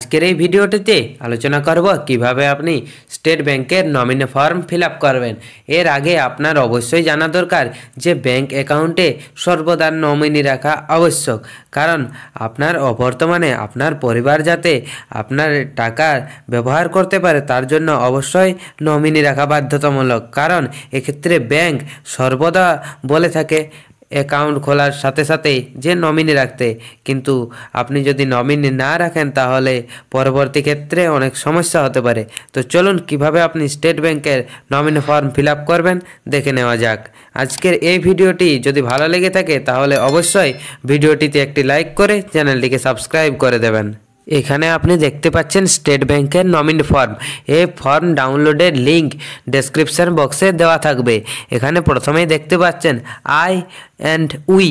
আজকের এই ভিডিওটিতে আলোচনা করব কিভাবে আপনি স্টেট ব্যাংকের নমিনি ফর্ম ফিল আপ করবেন। এর আগে আপনার অবশ্যই জানা দরকার যে ব্যাংক অ্যাকাউন্টে সর্বদা নমিনি রাখা আবশ্যক, কারণ আপনার বর্তমানে আপনার পরিবার যাতে আপনার টাকা ব্যবহার করতে পারে তার জন্য অবশ্যই নমিনি রাখা বাধ্যতামূলক। কারণ এক্ষেত্রে ব্যাংক সর্বদা বলে থাকে অ্যাকাউন্ট খোলার সাথে সাথেই যে নমিনি রাখতে, কিন্তু আপনি যদি নমিনি না রাখেন তাহলে পরবর্তী ক্ষেত্রে অনেক সমস্যা হতে পারে। তো চলুন কিভাবে আপনি স্টেট ব্যাংকের নমিনি ফর্ম ফিল আপ করবেন দেখে নেওয়া যাক। আজকের এই ভিডিওটি যদি ভালো লেগে থাকে তাহলে অবশ্যই ভিডিওটিতে একটি লাইক করে চ্যানেলটিকে সাবস্ক্রাইব করে দেবেন। এখানে আপনি দেখতে পাচ্ছেন স্টেট ব্যাংকের নমিনি ফর্ম। এই ফর্ম ডাউনলোডের লিঙ্ক ডেসক্রিপশন বক্সে দেওয়া থাকবে। এখানে প্রথমেই দেখতে পাচ্ছেন আই অ্যান্ড উই,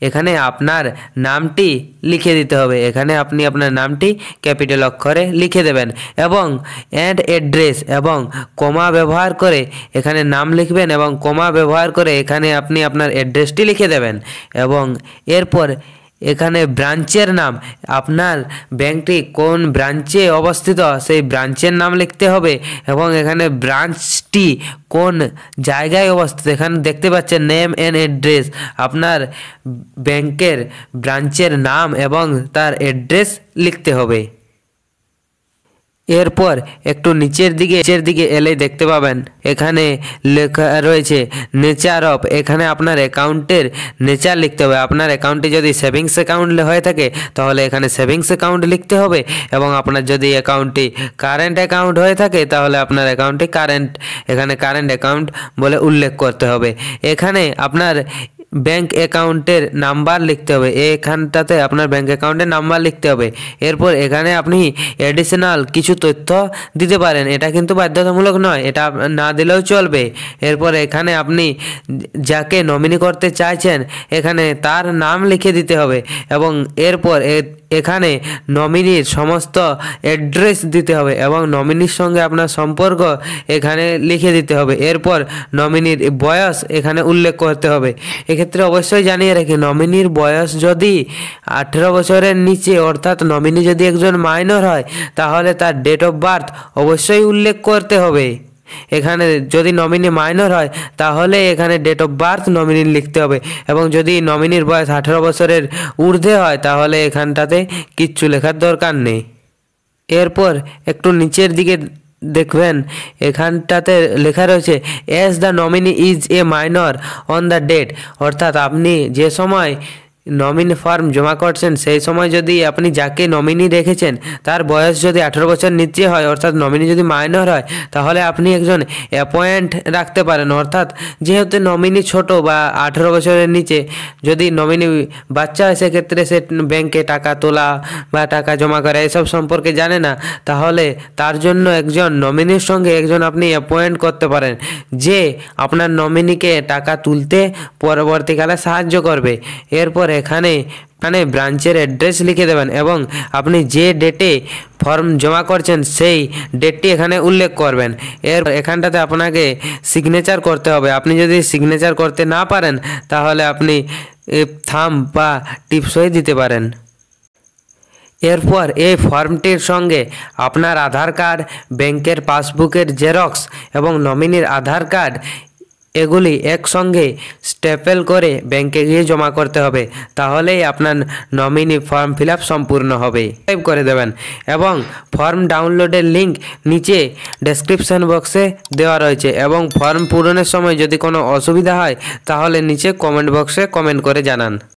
এখানে আপনার নামটি লিখে দিতে হবে। এখানে আপনি আপনার নামটি ক্যাপিটাল অক্ষরে লিখে দেবেন এবং অ্যান্ড অ্যাড্রেস এবং কমা ব্যবহার করে এখানে নাম লিখবেন এবং কমা ব্যবহার করে এখানে আপনি আপনার অ্যাড্রেসটি লিখে দেবেন এবং এরপর এখানে ব্রাঞ্চের নাম, আপনার ব্যাংকটি কোন ব্রাঞ্চে অবস্থিত সেই ব্রাঞ্চের নাম লিখতে হবে এবং এখানে ব্রাঞ্চটি কোন জায়গায় অবস্থিত এখানে দেখতে পাচ্ছেন নেম অ্যান্ড অ্যাড্রেস, আপনার ব্যাংকের ব্রাঞ্চের নাম এবং তার অ্যাড্রেস লিখতে হবে। এরপর একটু নিচের দিকে এলেই দেখতে পাবেন এখানে লেখা রয়েছে নেচার অফ, এখানে আপনার অ্যাকাউন্টের নেচার লিখতে হবে। আপনার অ্যাকাউন্টটি যদি সেভিংস অ্যাকাউন্ট হয়ে থাকে তাহলে এখানে সেভিংস অ্যাকাউন্ট লিখতে হবে এবং আপনার যদি অ্যাকাউন্টটি কারেন্ট অ্যাকাউন্ট হয়ে থাকে তাহলে আপনার অ্যাকাউন্টটি এখানে কারেন্ট অ্যাকাউন্ট বলে উল্লেখ করতে হবে। এখানে আপনার ব্যাংক অ্যাকাউন্টের নাম্বার লিখতে হবে, এখানটাতে আপনার ব্যাংক অ্যাকাউন্টের নাম্বার লিখতে হবে। এরপর এখানে আপনি অ্যাডিশনাল কিছু তথ্য দিতে পারেন, এটা কিন্তু বাধ্যতামূলক নয়, এটা না দিলেও চলবে। এরপর এখানে আপনি যাকে নমিনি করতে চাইছেন এখানে তার নাম লিখে দিতে হবে এবং এরপর এখানে নমিনির সমস্ত অ্যাড্রেস দিতে হবে এবং নমিনির সঙ্গে আপনার সম্পর্ক এখানে লিখে দিতে হবে। এরপর নমিনির বয়স এখানে উল্লেখ করতে হবে। এক্ষেত্রে অবশ্যই জানিয়ে রাখি নমিনির বয়স যদি 18 বছরের নিচে, অর্থাৎ নমিনি যদি একজন মাইনর হয় তাহলে তার ডেট অফ বার্থ অবশ্যই উল্লেখ করতে হবে। এখানে যদি নমিনি মাইনর হয় তাহলে এখানে ডেট অফ বার্থ নমিনির লিখতে হবে এবং যদি নমিনির বয়স 18 বছরের ঊর্ধ্বে হয় তাহলে এখানটাতে কিচ্ছু লেখার দরকার নেই। এরপর একটু নিচের দিকে দেখবেন এখানটাতে লেখা রয়েছে as the nominee is a minor on the date, অর্থাৎ আপনি যে সময় নমিনি ফর্ম জমা করছেন সেই সময় যদি আপনি যাকে নমিনি রেখেছেন তার বয়স যদি 18 বছর নিচে হয়, অর্থাৎ নমিনি যদি মাইনর হয় তাহলে আপনি একজন অ্যাপয়েন্ট রাখতে পারেন। অর্থাৎ যেহেতু নমিনি ছোট বা 18 বছরের নিচে, যদি নমিনি বাচ্চা হয় সেক্ষেত্রে সে ব্যাংকে টাকা তোলা বা টাকা জমা করা এসব সম্পর্কে জানে না, তাহলে তার জন্য একজন নমিনির সঙ্গে একজন আপনি অ্যাপয়েন্ট করতে পারেন যে আপনার নমিনিকে টাকা তুলতে পরবর্তীকালে সাহায্য করবে। এরপর এখানে ব্রাঞ্চের অ্যাড্রেস লিখে দেবেন এবং আপনি যে ডেটে ফর্ম জমা করছেন সেই ডেটটি এখানে উল্লেখ করবেন। এখানটাতে আপনাকে সিগনেচার করতে হবে। আপনি যদি সিগনেচার করতে না পারেন তাহলে আপনি থাম্ব বা টিপসই দিতে পারেন। এরপর এই ফর্মটির সঙ্গে আপনার আধার কার্ড, ব্যাংকের পাসবুকের জেরক্স এবং নমিনির আধার কার্ড এগুলি একসঙ্গে স্টেপল করে ব্যাংকে গিয়ে জমা করতে হবে, তাহলেই আপনার নমিনি ফর্ম ফিল আপ সম্পূর্ণ হবে। টাইপ করে দেবেন এবং ফর্ম ডাউনলোডের লিঙ্ক নিচে ডেসক্রিপশন বক্সে দেওয়া রয়েছে এবং ফর্ম পূরণের সময় যদি কোনো অসুবিধা হয় তাহলে নিচে কমেন্ট বক্সে কমেন্ট করে জানান।